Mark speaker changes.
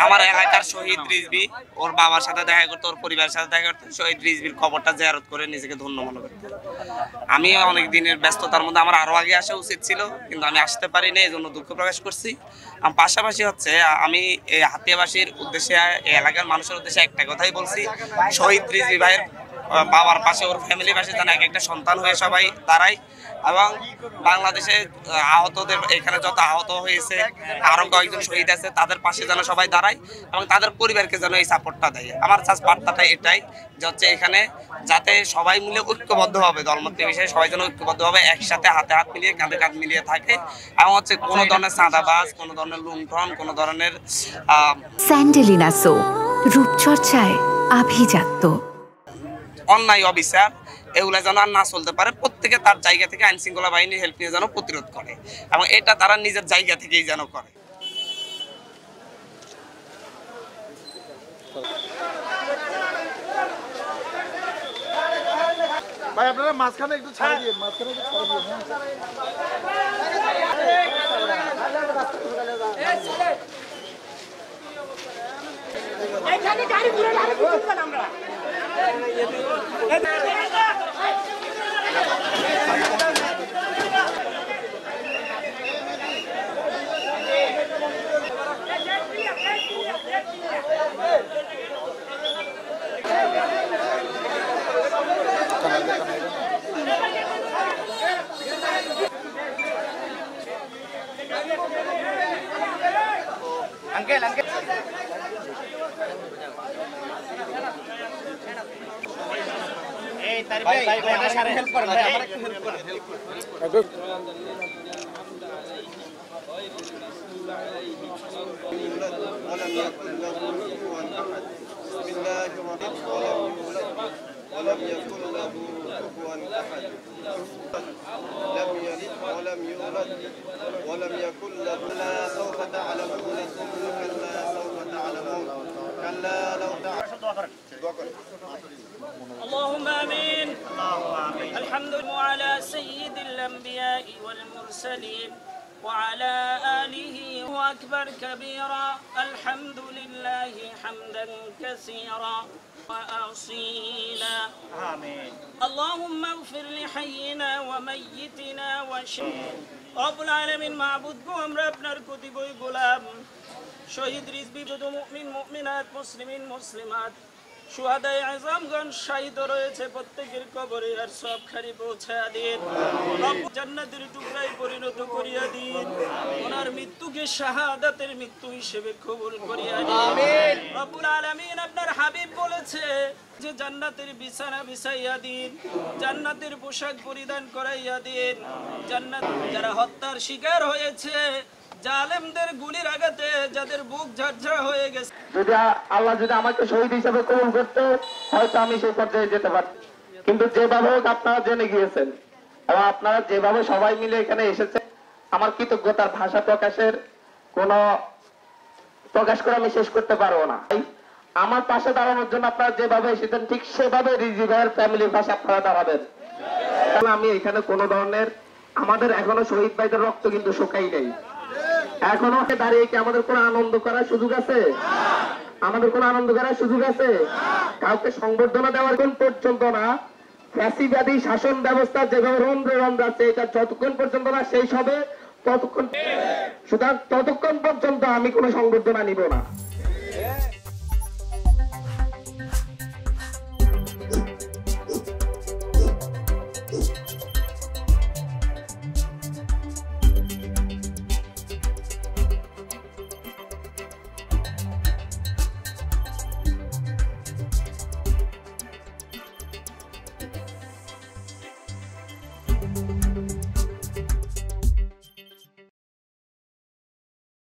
Speaker 1: আমার এলাকার শহীদ রিজভী ওর বাবার সাথে দেখা করতো, ওর পরিবারের সাথে দেখা করতো, শহীদ রিজভীর কবরটা জিয়ারত করে নিজেকে ধন্য মনে করতো। আমি অনেক দিনের ব্যস্ততার মধ্যে আমার আরো আগে আসা উচিত ছিল, কিন্তু আমি আসতে পারিনি, এই জন্য দুঃখ প্রকাশ করছি। পাশাপাশি হচ্ছে আমি এই হাতিয়াবাসীর উদ্দেশ্যে, এই এলাকার মানুষের উদ্দেশ্যে একটা কথাই বলছি, শহীদ রিজভী ভাইয়ের বাবার পাশে, ওর ফ্যামিলির পাশে যেন এক একটা সন্তান হয়ে সবাই দাঁড়ায়, এবং বাংলাদেশে আহতদের, এখানে যত আহত হয়েছে আরো কয়েকজন শহীদ আছে, তাদের পাশে যেন সবাই দাঁড়ায় এবং তাদের পরিবারকে যেন এই সাপোর্টটা দেয়। আমার বার্তাটা এটাই যে হচ্ছে এখানে যাতে সবাই মিলে ঐক্যবদ্ধভাবে, দলমত বিষয়ে সবাই যেন ঐক্যবদ্ধভাবে একসাথে হাতে হাত মিলিয়ে কাঁধে কাঁধ মিলিয়ে থাকে, এবং হচ্ছে কোনো ধরনের চাঁদাবাজ, কোনো ধরনের লুণ্ঠন, কোনো ধরনের
Speaker 2: স্যান্ডেলিনা সো, রূপচর্চায় আভিজাত্য,
Speaker 1: অন্যায় অবিচার এগুলো যেন আর না চলতে পারে। প্রত্যেকে তার জায়গা থেকে আইন শৃঙ্খলা বাহিনীর হেল্প নিয়ে যেন প্রতিরোধ করে, এবং এটা তারা নিজের জায়গা থেকেই যেন করে।
Speaker 3: ভাই আপনারা মাঝখানে একটু ছাড় দিয়ে, মাঝখানে একটু ছাড় দিয়ে।
Speaker 4: এখানে গাড়ি ঘুরে লাগে বুঝছেন আমরা। अंकल अंकल ए तारी भाई এটা সারে হেল্প করেন ভাই, আমরা একটু হেল্প করেন, হেল্প করেন। ولم يكن له كفوا احد لم يلد ولم يولد ولم يكن له لا سوف تعلمون ثم كلا سوف تعلمون كلا لو تعلمون.
Speaker 5: اللهم آمين. الحمد لله على سيد الأنبياء والمرسلين وعلى آله وأكبر كبيرا. الحمد لله حمدا كثيرا وأصيلا. آمين. اللهم اغفر لحينا وميتنا رب العالمين معبود کو আমরা আপনার কতিপয় গোলাম শহীদ রিজভী মুমিন মুমিনাত মুসলিমিন মুসলিমাত শুহাদায়ে আযমগণ শহীদ রয়েছে, প্রত্যেকের কবরে আর সবখানি পৌঁছায়া দিন, রব জান্নাতের টুকরায় পরিণত করিয়া দিন, ওনার মৃত্যুকে শাহাদাতের মৃত্যু হিসেবে কবুল করিয়া দিন। আমিন। রব্বুল আলামিন আপনার হাবিব বলেছে যে জান্নাতের বিছানা বিছাইয়া দিন, জান্নাতের পোশাক পরিধান করাইয়া দিন। জান্নাত যারা হত্যার শিকার হয়েছে, জালেমদের গুলির আঘাতে যাদের বুক ঝরঝরা হয়ে গেছে,
Speaker 6: যদি আল্লাহ যদি আমাকে শহীদ হিসেবে কবুল করতে, হয়তো আমি সেই পর্যায়ে যেতে পারতাম। কিন্তু যেভাবে হোক আপনারা জেনে গিয়েছেন এবং আপনারা যেভাবে সবাই মিলে এখানে এসেছেন, আমার কৃতজ্ঞতার ভাষা প্রকাশ করে আমি শেষ করতে পারবো না। আমার পাশে দাঁড়ানোর জন্য আপনারা যেভাবে এসেছেন, ঠিক সেভাবে রিজভী ভাইয়ের ফ্যামিলির পাশে আপনারা দাঁড়াবেন। আমি এখানে কোন ধরনের, আমাদের এখনো শহীদ ভাইদের রক্ত কিন্তু শুকাই নেই। এখনো দাঁড়িয়ে কি আমাদের কোন আনন্দ করার সুযোগ আছে? আমাদের কোন আনন্দ করার সুযোগ আছে? কাউকে সংবর্ধনা দেওয়ার কোন পর্যন্ত না, ফ্যাসিবাদী শাসন ব্যবস্থা যেভাবে রন্ধ্রাচ্ছে, এটা যতক্ষণ পর্যন্ত না শেষ হবে ততক্ষণ, সুতরাং ততক্ষণ পর্যন্ত আমি কোনো সংবর্ধনা নিব না।